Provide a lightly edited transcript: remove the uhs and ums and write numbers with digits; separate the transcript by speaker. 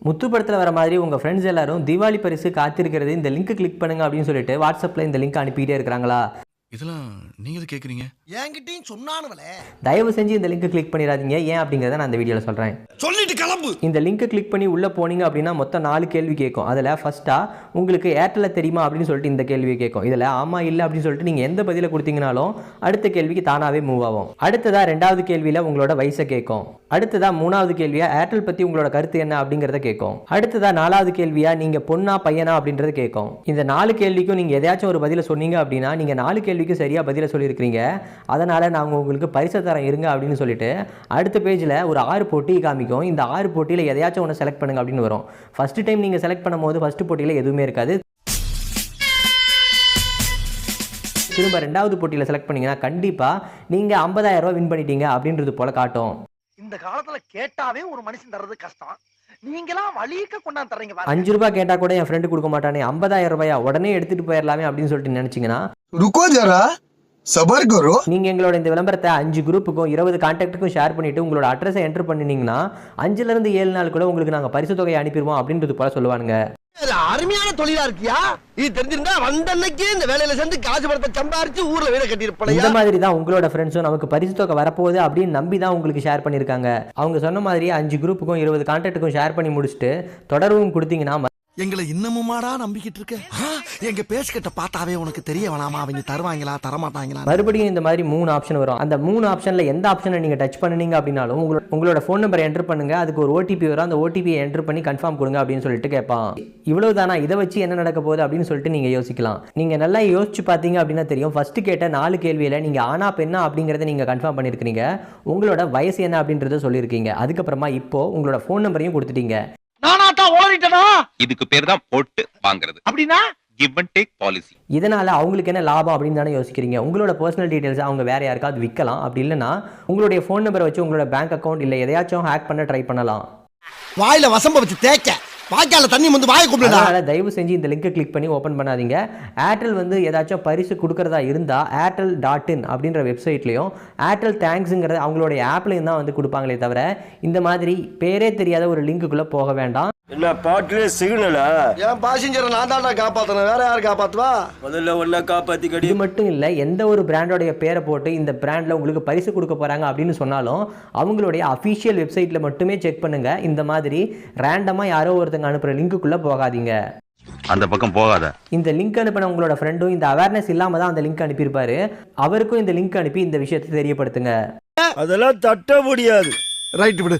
Speaker 1: முத்து படத்தில் வர மாதிரி உங்கள் ஃப்ரெண்ட்ஸ் எல்லாரும் தீபாவளி பரிசு காத்திருக்கிறது, இந்த லிங்க் கிளிக் பண்ணுங்க அப்படின்னு சொல்லிட்டு வாட்ஸ்அப்பில் இந்த லிங்க் அனுப்பிக்கிட்டே இருக்கிறாங்களா?
Speaker 2: இதெல்லாம் நீங்க எது கேக்குறீங்க?
Speaker 3: என்கிட்டயும் சொன்னானுவலே.
Speaker 1: தயவு செஞ்சு இந்த லிங்க் கிளிக் பண்ணிடாதீங்க. ஏன் அப்படிங்கிறத நான் இந்த வீடியோவில் சொல்கிறேன்.
Speaker 3: சொல்லிட்டு கிளம்பு.
Speaker 1: இந்த லிங்க் கிளிக் பண்ணி உள்ளே போனீங்க அப்படின்னா மொத்தம் 4 கேள்வி கேட்கும். அதில் ஃபஸ்ட்டாக உங்களுக்கு ஏர்டெல்ல தெரியுமா அப்படின்னு சொல்லிட்டு இந்த கேள்வியை கேட்கும். இதில் ஆமாம் இல்லை அப்படின்னு சொல்லிட்டு நீங்கள் எந்த பதிலை கொடுத்தீங்கனாலும் அடுத்த கேள்விக்கு தானாகவே மூவ் ஆகும். அடுத்ததாக 2வது கேள்வியில் உங்களோட வயசை கேட்கும். அடுத்ததாக 3வது கேள்வியாக ஏர்டெல் பற்றி உங்களோட கருத்து என்ன அப்படிங்கிறத கேட்கும். அடுத்ததாக 4வது கேள்வியாக நீங்கள் பொண்ணா பையனா அப்படின்றத கேட்கும். இந்த 4 கேள்விக்கும் நீங்கள் எதையாச்சும் ஒரு பதிலை சொன்னீங்க அப்படின்னா நீங்கள் 4 கேள்விக்கு சரியாக பதிலை சொல்லியிருக்கிறீங்க, அதனால் நாங்கள் உங்களுக்கு பரிசு தரம் இருங்க அப்படின்னு சொல்லிட்டு அடுத்த பேஜில் ஒரு 6 போட்டி காமிக்கும். இந்த 6 போட்டியில் எதையாச்சும் ஒன்று செலக்ட் பண்ணுங்க அப்படின்னு வரும். ஃபர்ஸ்ட் டைம் நீங்கள் செலக்ட் பண்ணும்போது ஃபர்ஸ்ட் போட்டியில் எதுவுமே இருக்காது. திரும்ப 2வது போட்டியில் செலக்ட் பண்ணீங்கன்னா கண்டிப்பாக நீங்கள் 50,000 ரூபா வின் பண்ணிட்டீங்க அப்படின்றது போல காட்டும்.
Speaker 3: இந்த காலத்துல கேட்டாவே ஒரு மனுஷன் தர்றது கஷ்டம். நீங்களாம் வலிக்க கொண்டாந்து தர்றீங்க.
Speaker 1: 5 ரூபாய் கேட்டால் கூட என் ஃப்ரெண்டு கொடுக்க மாட்டானே, 50,000 ரூபாயா உடனே எடுத்துகிட்டு போயிடலாமே அப்படின்னு சொல்லிட்டு நினச்சிங்கன்னா
Speaker 4: रुको जरा सबर करो.
Speaker 1: நீங்கள் எங்களோட இந்த விளம்பரத்தை 5 குரூப்புக்கும் 20 கான்டாக்ட்டுக்கும் ஷேர் பண்ணிவிட்டு உங்களோட அட்ரஸை என்டர் பண்ணினீங்கன்னா 5லேருந்து 7 நாள் கூட உங்களுக்கு நாங்கள் பரிசு தொகையை அனுப்பிடுவோம் அப்படின்றது போல சொல்லுவாங்க.
Speaker 3: அருமையான தொழிலா இருக்கியா? இது தெரிஞ்சிருந்தா வந்த அன்னைக்கே இந்த வேலையில சேர்ந்து காசு பணத்தை சம்பாரிச்சு ஊர்ல வீட கட்டியிருப்பா.
Speaker 1: இந்த மாதிரி தான் உங்களோட ஃப்ரெண்ட்ஸும் நமக்கு பரிசு தொகை வரப்போகுது அப்படின்னு நம்பி தான் உங்களுக்கு ஷேர் பண்ணியிருக்காங்க. அவங்க சொன்ன மாதிரி 5 குரூப்புக்கும் 20 கான்டாக்ட்டுக்கும் ஷேர் பண்ணி முடிச்சுட்டு தொடர்பும் கொடுத்தீங்கன்னா
Speaker 3: எங்களை இன்னமுமாடா நம்பிக்கிட்டு இருக்க? எங்க பேசிக்கிட்ட பார்த்தாவே உனக்கு தெரிய வேணாமா அவங்க தருவாங்களா தரமாட்டாங்களா?
Speaker 1: மறுபடியும் இந்த மாதிரி 3 ஆப்ஷன் வரும். அந்த 3 ஆப்ஷனில் எந்த ஆப்ஷனை நீங்கள் டச் பண்ணுனீங்க அப்படின்னாலும் உங்களோட ஃபோன் நம்பரை என்டர் பண்ணுங்க, அதுக்கு ஒரு ஓடிபி வரும். அந்த ஓடிபியை என்டர் பண்ணி கன்ஃபார்ம் கொடுங்க அப்படின்னு சொல்லிட்டு கேட்பான். இவ்வளவுதானா, இதை வச்சு என்ன நடக்க போகுது அப்படின்னு சொல்லிட்டு நீங்கள் யோசிக்கலாம். நீங்கள் நல்லா யோசிச்சு பார்த்தீங்க அப்படின்னா தெரியும். ஃபர்ஸ்ட் கேட்ட 4 கேள்வியில் நீங்கள் ஆனா பெண்ணா அப்படிங்கிறத நீங்கள் கன்ஃபார்ம் பண்ணியிருக்கீங்க. உங்களோட வயசு என்ன அப்படின்றத சொல்லியிருக்கீங்க. அதுக்கப்புறமா இப்போ உங்களோட ஃபோன் நம்பரையும் கொடுத்துட்டீங்க.
Speaker 3: நானாட்டா ஓடிட்டனா?
Speaker 5: இதுக்கு பேர் தான் போட்டு வாங்குறது.
Speaker 3: அப்படின்னா
Speaker 5: கிவ் அண்ட் டேக் பாலிசி.
Speaker 1: இதனால அவங்களுக்கு என்ன லாபம் அப்படின்னு தானே யோசிக்கிறீங்க. உங்களோட பர்சனல் டீடைல்ஸ் அவங்க வேற யாருக்காவது விற்கலாம். அப்படி இல்லைன்னா உங்களுடைய ஃபோன் நம்பரை வச்சு உங்களோட பேங்க் அக்கௌண்ட் இல்லை எதையாச்சும் ஹேக் பண்ண ட்ரை பண்ணலாம்.
Speaker 3: வாயில வசம்ப வச்சு தேய்க்க வாய்க்கால தண்ணி வந்து வாயை கூப்பிடுடா.
Speaker 1: அதனால தயவு செஞ்சு இந்த லிங்கை கிளிக் பண்ணி ஓப்பன் பண்ணாதீங்க. ஏர்டெல் வந்து ஏதாச்சும் பரிசு கொடுக்கறதா இருந்தால் airtel.in அப்படின்ற வெப்சைட்லையும் ஏர்டெல் தேங்க்ஸுங்கிறது அவங்களுடைய ஆப்லையும் தான் வந்து கொடுப்பாங்களே தவிர இந்த மாதிரி பேரே தெரியாத ஒரு லிங்க்குள்ளே போக வேண்டாம்.
Speaker 6: என்ன பாட்டிலே சிக்னலா?
Speaker 3: என் பாசஞ்சரை நான் தான்டா காப்பாத்தணும், வேற யார் காப்பாத்துவா?
Speaker 6: முதல்ல ஒன்னா காப்பாத்தி கடி.
Speaker 1: இது மட்டும் இல்லை, எந்த ஒரு பிராண்டோடைய பேரை போட்டு இந்த பிராண்டில் உங்களுக்கு பரிசு கொடுக்க போகிறாங்க அப்படின்னு சொன்னாலும் அவங்களுடைய அஃபீஷியல் வெப்சைட்டில் மட்டுமே செக் பண்ணுங்க. இந்த மாதிரி ரேண்டமாக யாரோ ஒருத்தங்க அனுப்புகிற லிங்க்குள்ளே போகாதீங்க.
Speaker 5: அந்த பக்கம் போகாத.
Speaker 1: இந்த லிங்க் அனுப்பின உங்களோட ஃப்ரெண்டும் இந்த அவேர்னஸ் இல்லாமல் தான் அந்த லிங்க் அனுப்பியிருப்பாரு. அவருக்கும் இந்த லிங்க் அனுப்பி இந்த விஷயத்தை தெரியப்படுத்துங்க.
Speaker 6: அதெல்லாம் தட்ட முடியாது.
Speaker 3: ரைட் விடு.